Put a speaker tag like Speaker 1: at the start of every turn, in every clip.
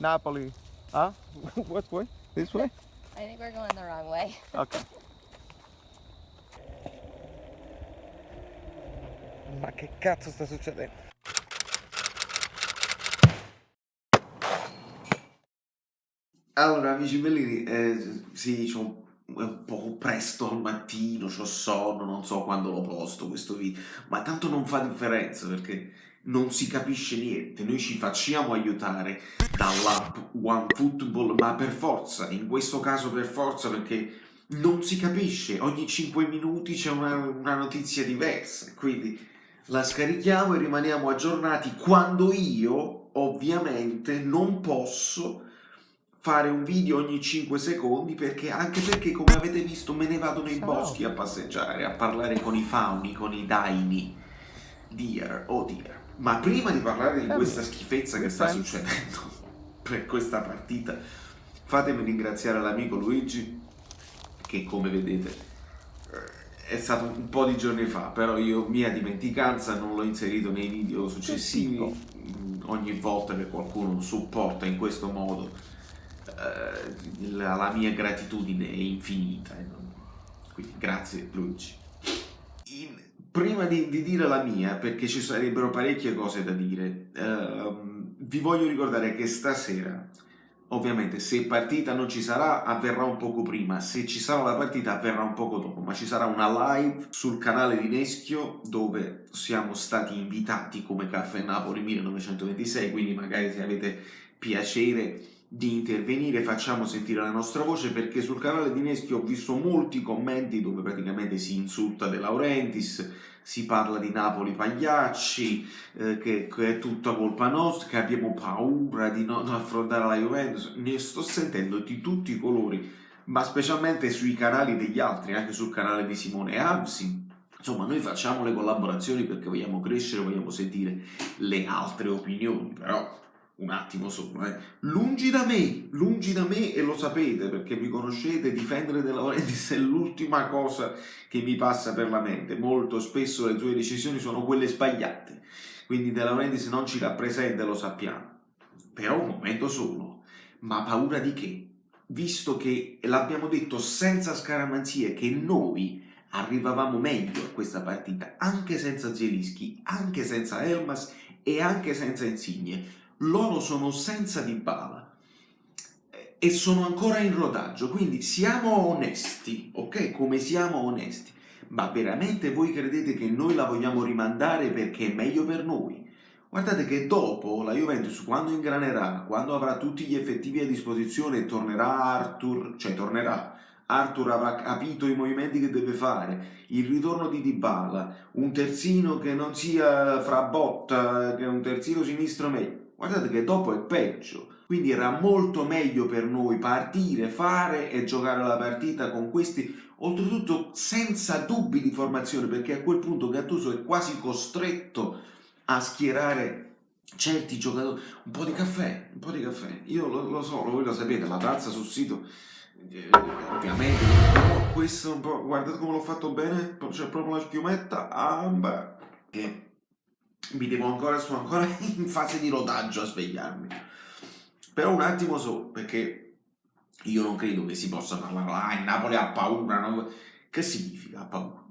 Speaker 1: Napoli. Huh? What way? This way?
Speaker 2: I think we're going the wrong way.
Speaker 1: Ok. Ma che cazzo sta succedendo?
Speaker 3: Allora, amici bellini, sì, è un po' presto al mattino, c'ho sonno, non so quando lo posto questo video, ma tanto non fa differenza perché non si capisce niente. Noi ci facciamo aiutare dall'app OneFootball, ma per forza, in questo caso per forza perché non si capisce, ogni 5 minuti c'è una notizia diversa, quindi la scarichiamo e rimaniamo aggiornati quando io, ovviamente, non posso fare un video ogni 5 secondi anche perché come avete visto me ne vado nei boschi a passeggiare, a parlare con i fauni, con i daini. Dear, oh dear. Ma prima di parlare di questa schifezza che sta succedendo per questa partita, fatemi ringraziare l'amico Luigi che come vedete è stato un po' di giorni fa, però io mia dimenticanza non l'ho inserito nei video successivi. Ogni volta che qualcuno supporta in questo modo la mia gratitudine è infinita, quindi grazie Luigi. Prima di dire la mia, perché ci sarebbero parecchie cose da dire, vi voglio ricordare che stasera, ovviamente se partita non ci sarà avverrà un poco prima, se ci sarà la partita avverrà un poco dopo, ma ci sarà una live sul canale di Neschio dove siamo stati invitati come Caffè Napoli 1926, quindi magari se avete piacere di intervenire facciamo sentire la nostra voce, perché sul canale di Neschio ho visto molti commenti dove praticamente si insulta De Laurentiis, si parla di Napoli pagliacci, che è tutta colpa nostra, che abbiamo paura di non affrontare la Juventus. Ne sto sentendo di tutti i colori, ma specialmente sui canali degli altri, anche sul canale di Simone Absi. Insomma, noi facciamo le collaborazioni perché vogliamo crescere, vogliamo sentire le altre opinioni, però un attimo solo, lungi da me, e lo sapete perché mi conoscete, difendere De Laurentiis è l'ultima cosa che mi passa per la mente. Molto spesso le tue decisioni sono quelle sbagliate, quindi De Laurentiis non ci rappresenta, lo sappiamo, però un momento solo. Ma paura di che? Visto che l'abbiamo detto senza scaramanzie che noi arrivavamo meglio a questa partita, anche senza Zielinski, anche senza Elmas e anche senza Insigne. Loro sono senza Dybala e sono ancora in rodaggio, quindi siamo onesti, ok? Come siamo onesti. Ma veramente voi credete che noi la vogliamo rimandare perché è meglio per noi? Guardate che dopo la Juventus, quando ingranerà, quando avrà tutti gli effettivi a disposizione, Arthur avrà capito i movimenti che deve fare, il ritorno di Dybala, un terzino che non sia Frabotta, che è un terzino sinistro meglio. Guardate che dopo è peggio, quindi era molto meglio per noi partire, fare e giocare la partita con questi, oltretutto senza dubbi di formazione, perché a quel punto Gattuso è quasi costretto a schierare certi giocatori. Un po' di caffè, io lo so, voi lo sapete, la tazza sul sito, ovviamente, questo un po', guardate come l'ho fatto bene, c'è proprio la schiumetta, che mi devo sono ancora in fase di rodaggio a svegliarmi. Però un attimo solo, perché io non credo che si possa parlare, il Napoli ha paura, che significa paura?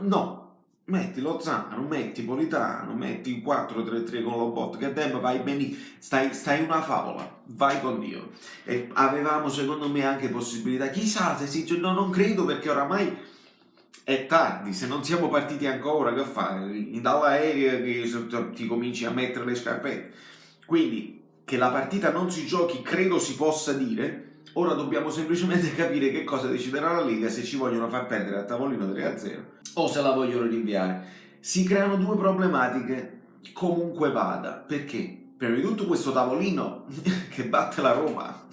Speaker 3: No. Metti Lozano, metti Politano, metti il 4-3-3 con Lobot, che tempo vai benissimo, stai una favola, vai con Dio. E avevamo secondo me anche possibilità, chissà se si... No, non credo, perché oramai è tardi, se non siamo partiti ancora, che fai? Dall'aereo che ti cominci a mettere le scarpette. Quindi, che la partita non si giochi, credo si possa dire. Ora dobbiamo semplicemente capire che cosa deciderà la Lega, se ci vogliono far perdere a tavolino 3-0 o se la vogliono rinviare. Si creano due problematiche, comunque vada. Perché? Prima di tutto questo tavolino che batte la Roma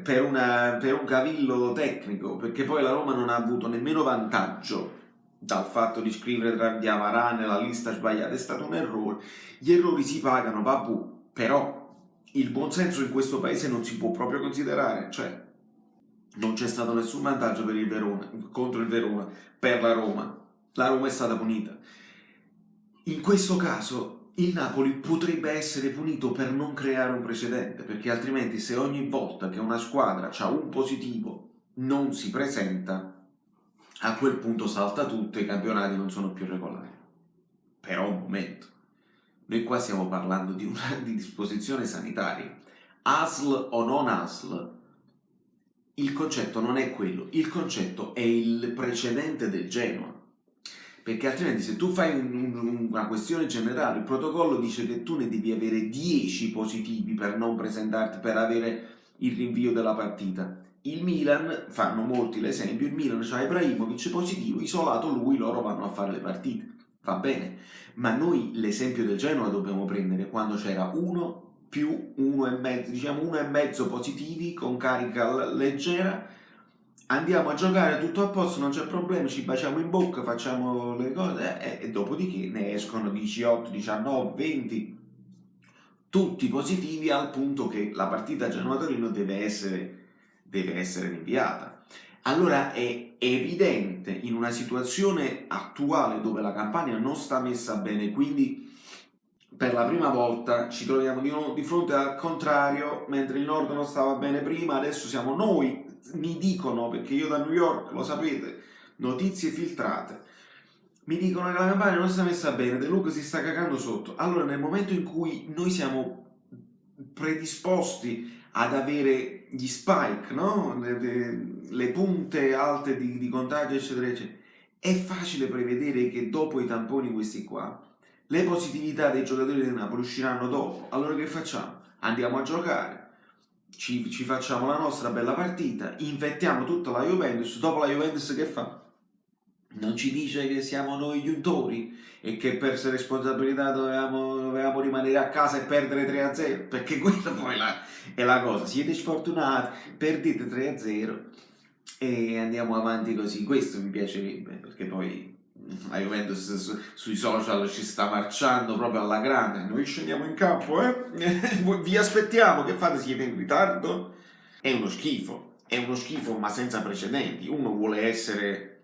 Speaker 3: per un cavillo tecnico, perché poi la Roma non ha avuto nemmeno vantaggio dal fatto di scrivere Diawara nella lista sbagliata, è stato un errore. Gli errori si pagano, babù, però il buonsenso in questo paese non si può proprio considerare, cioè non c'è stato nessun vantaggio per il Verona, contro il Verona, per la Roma è stata punita. In questo caso il Napoli potrebbe essere punito per non creare un precedente, perché altrimenti se ogni volta che una squadra ha un positivo non si presenta, a quel punto salta tutto e i campionati non sono più regolari. Però un momento, noi qua stiamo parlando di una di disposizione sanitaria. ASL o non ASL, il concetto non è quello, il concetto è il precedente del Genoa. Perché altrimenti se tu fai una questione generale, il protocollo dice che tu ne devi avere 10 positivi per non presentarti, per avere il rinvio della partita. Il Milan, fanno molti l'esempio, il Milan c'ha Ibrahimovic positivo, isolato lui, loro vanno a fare le partite. Va bene, ma noi l'esempio del Genoa dobbiamo prendere quando c'era uno più 1,5, diciamo 1,5 positivi con carica leggera. Andiamo a giocare tutto a posto, non c'è problema, ci baciamo in bocca, facciamo le cose e dopodiché ne escono 18, 19, 20, tutti positivi al punto che la partita Genoa-Torino deve essere rinviata. Allora è evidente, in una situazione attuale dove la Campania non sta messa bene, quindi per la prima volta ci troviamo di nuovo di fronte al contrario, mentre il Nord non stava bene prima, adesso siamo noi, mi dicono, perché io da New York, lo sapete, notizie filtrate, mi dicono che la Campania non sta messa bene, De Luca si sta cagando sotto. Allora nel momento in cui noi siamo predisposti ad avere gli spike, no? le punte alte di contagio, eccetera, eccetera, è facile prevedere che dopo i tamponi questi qua, le positività dei giocatori del Napoli usciranno dopo. Allora che facciamo? Andiamo a giocare, ci facciamo la nostra bella partita, infettiamo tutta la Juventus, dopo la Juventus che fa? Non ci dice che siamo noi gli untori e che per responsabilità dovevamo rimanere a casa e perdere 3-0, perché quella poi è la cosa. Siete sfortunati, perdete 3-0 e andiamo avanti così. Questo mi piacerebbe, perché poi la Juventus sui social ci sta marciando proprio alla grande. Noi scendiamo in campo, vi aspettiamo, che fate? Siete in ritardo? È uno schifo, ma senza precedenti. Uno vuole essere,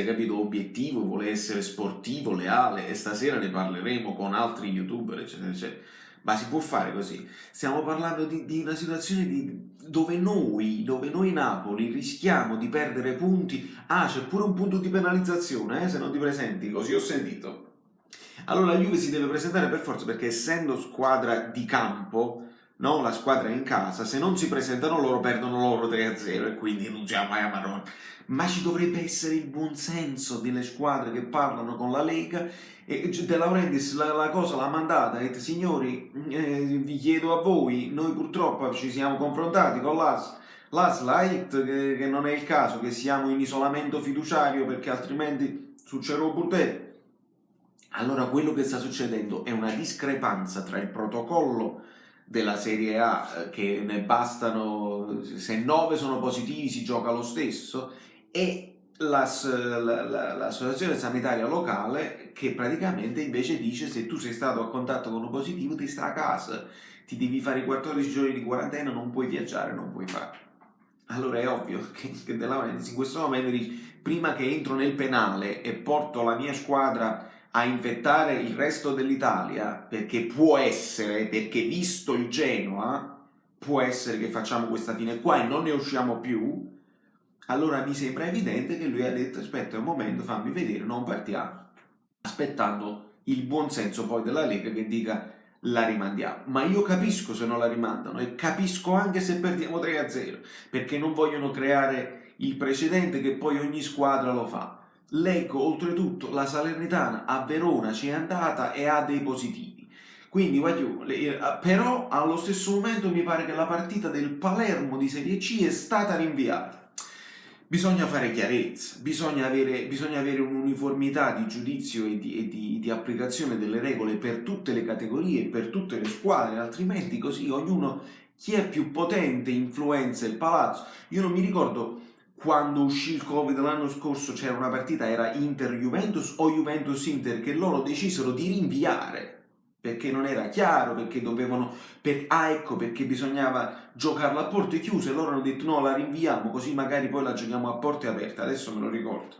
Speaker 3: capito, obiettivo, vuole essere sportivo, leale, e stasera ne parleremo con altri youtuber, eccetera, eccetera. Ma si può fare così? Stiamo parlando di una situazione dove noi Napoli rischiamo di perdere punti. C'è pure un punto di penalizzazione, se non ti presenti, così ho sentito. Allora la Juve si deve presentare per forza, perché essendo squadra di campo, no? La squadra è in casa, se non si presentano loro perdono loro 3-0 e quindi non siamo mai a Maronna. Ma ci dovrebbe essere il buonsenso delle squadre che parlano con la Lega. E De Laurentiis la cosa l'ha mandata, ha detto: signori, vi chiedo a voi, noi purtroppo ci siamo confrontati con l'AS l'ha detto che non è il caso, che siamo in isolamento fiduciario perché altrimenti succederà burdello. Allora quello che sta succedendo è una discrepanza tra il protocollo della Serie A, che ne bastano, se 9 sono positivi si gioca lo stesso, e l'associazione sanitaria locale, che praticamente invece dice: se tu sei stato a contatto con un positivo ti sta a casa, ti devi fare i 14 giorni di quarantena, non puoi viaggiare, non puoi fare. Allora è ovvio che De Laurentiis in questo momento dice: prima che entro nel penale e porto la mia squadra a infettare il resto dell'Italia, perché può essere, perché visto il Genoa può essere che facciamo questa fine qua e non ne usciamo più. Allora mi sembra evidente che lui ha detto: aspetta un momento, fammi vedere, non partiamo, aspettando il buon senso poi della Lega che dica la rimandiamo. Ma io capisco se non la rimandano e capisco anche se perdiamo 3-0, perché non vogliono creare il precedente che poi ogni squadra lo fa. Leggo oltretutto la Salernitana a Verona ci è andata e ha dei positivi, quindi però allo stesso momento mi pare che la partita del Palermo di Serie C è stata rinviata. Bisogna fare chiarezza, bisogna avere un'uniformità di giudizio e di applicazione delle regole per tutte le categorie, per tutte le squadre, altrimenti così ognuno, chi è più potente, influenza il palazzo. Io non mi ricordo quando uscì il Covid l'anno scorso, c'era una partita, era Inter-Juventus o Juventus-Inter, che loro decisero di rinviare perché non era chiaro, perché dovevano, perché bisognava giocarla a porte chiuse, loro hanno detto no, la rinviamo così magari poi la giochiamo a porte aperte, adesso me lo ricordo.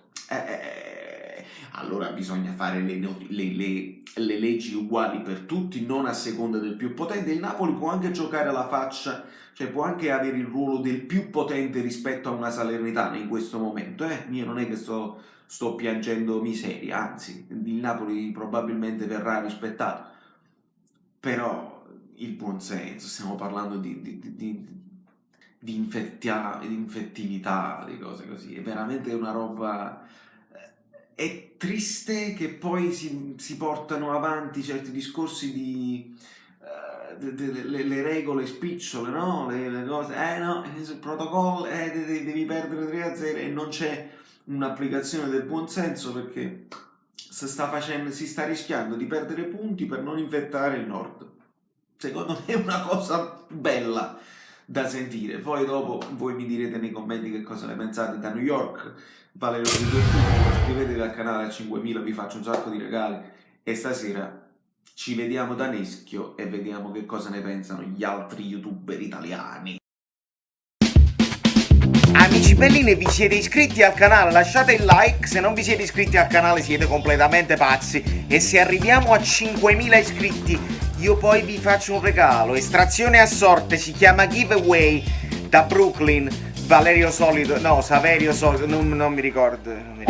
Speaker 3: allora bisogna fare le leggi uguali per tutti, non a seconda del più potente. Il Napoli può anche giocare alla faccia, cioè può anche avere il ruolo del più potente rispetto a una Salernitana in questo momento. Io non è che sto piangendo miseria, anzi, il Napoli probabilmente verrà rispettato, però il buonsenso, stiamo parlando di infettività, di cose così, è veramente una roba. È triste che poi si portano avanti certi discorsi le regole spicciole, no? Le cose, no, il protocollo, devi perdere 3-0 e non c'è un'applicazione del buonsenso perché si sta rischiando di perdere punti per non infettare il nord. Secondo me è una cosa bella da sentire. Poi dopo voi mi direte nei commenti che cosa ne pensate da New York. Valerio di Tortugno, iscrivetevi al canale a 5.000, vi faccio un sacco di regali e stasera ci vediamo da Neschio e vediamo che cosa ne pensano gli altri youtuber italiani.
Speaker 1: Amici bellini, vi siete iscritti al canale? Lasciate il like, se non vi siete iscritti al canale siete completamente pazzi. E se arriviamo a 5.000 iscritti io poi vi faccio un regalo, estrazione a sorte, si chiama giveaway, da Brooklyn, Saverio Solito, non mi ricordo.